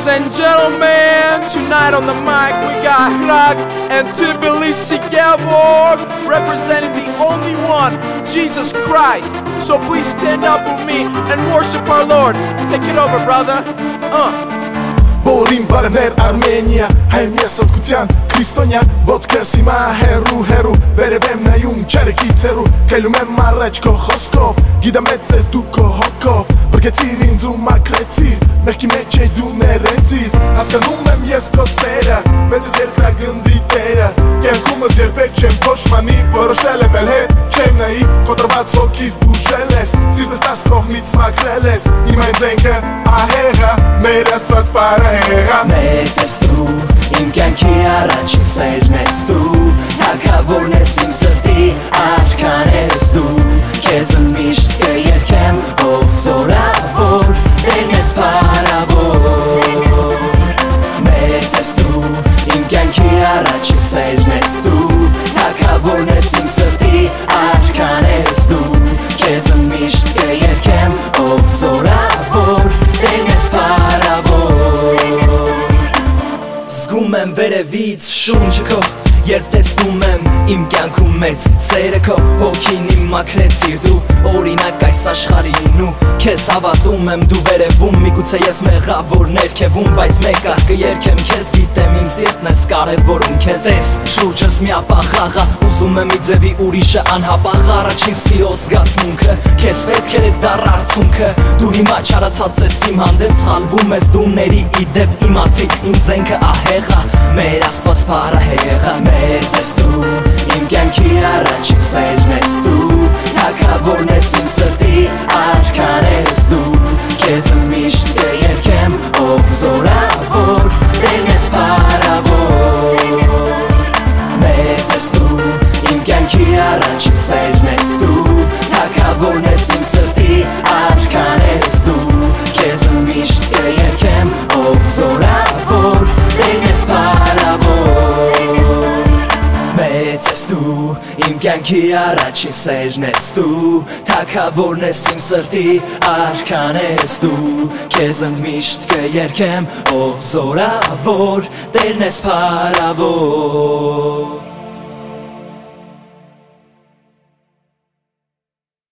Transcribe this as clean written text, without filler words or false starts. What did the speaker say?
Ladies and gentlemen, tonight on the mic we got Hrag and Tbilisi Gavor representing the only one, Jesus Christ. So please stand up with me and worship our Lord. Take it over, brother. Բոլորին բարևներ Արմենիա, հայմ ես ազգության Քրիստոնյա, ոտքս հիմա հերու Վերև եմ նայում ճարեքից հերու Քայլում եմ առաջ քո խոսքով Գիտեմ էդ ես դու քո հոգով Բրգեցիր ինձ ու մաքրեցիր Մեղքի մեջ էի դու ներեցիր Հասկանում եմ ես քո սերը Մեծ ես երկրագնդի տերը Կյանքումս երբեք չեմ փոշմանի Որոշել եմ էլ հետ չեմ նայի Կոտրված հոգիս բուժել ես Սիրտս տաս կողմից մաքրել ես Հիմա իմ զենքը ահեղա Մեր Աստված պարահեղա Մեծ ես դու Իմ կյանքի առաջին սերն ես դու Թագավորն ես իմ սրտի արքան ես դու Քեզ միշտ կերքեմ ով զորավոր Տերն ես պարավոր Մեծ ես դու Իմ կյանքի առաջին սերն ես դու Թագավորն ես իմ սրտի արքան ես դու Քեզ միշտ կերքեմ ով զորավոր Տերն ես պարավոր Զգում եմ վերևից շունչը քո Երբ տեսնում եմ իմ կյանքում մեծ սերը քո Հոգին իմ մաքրեցիր դու օրինակ այս աշխարհին ու Քեզ հավատում եմ դու վերևում Միգուցե ես մեղավոր ներքևում Բայց մեկը կերքեմ քեզ գիտեմ իմ սիրտն ես կարևորում քեզ Ես շուրջս միապաղ աղա Ուզում եմ իձևի ուրիշը անհապաղ Առաջին սիրո զգացմունքը Քեզ պետք է դառ արցունքը Դու հիմա չարացած ես իմ հանդեպ Սալվում ես դու ների իդեպ իմացի Իմ զենքը ահեղա Մեր Աստված պարահեղա Մեծ ես դու, իմ կյանքի առաջին սերն ես դու Թագավորն ես իմ սրտի արքան ես դու Քեզ միշտ կերքեմ ով զորավոր Տերն ես պարավոր Մեծ ես դու, իմ կյանքի առաջին սերն ես դու Թագավորն ես իմ սրտի արքան ես դու Քեզ միշտ կերքեմ ով զորավոր Տերն ես պարավոր Մեծ ես դու, իմ կյանքի առաջին սերն ես դու Թագավորն ես իմ սրտի արքան ես դու Քեզ միշտ կերքեմ ով զորավոր Տերն ես պարավոր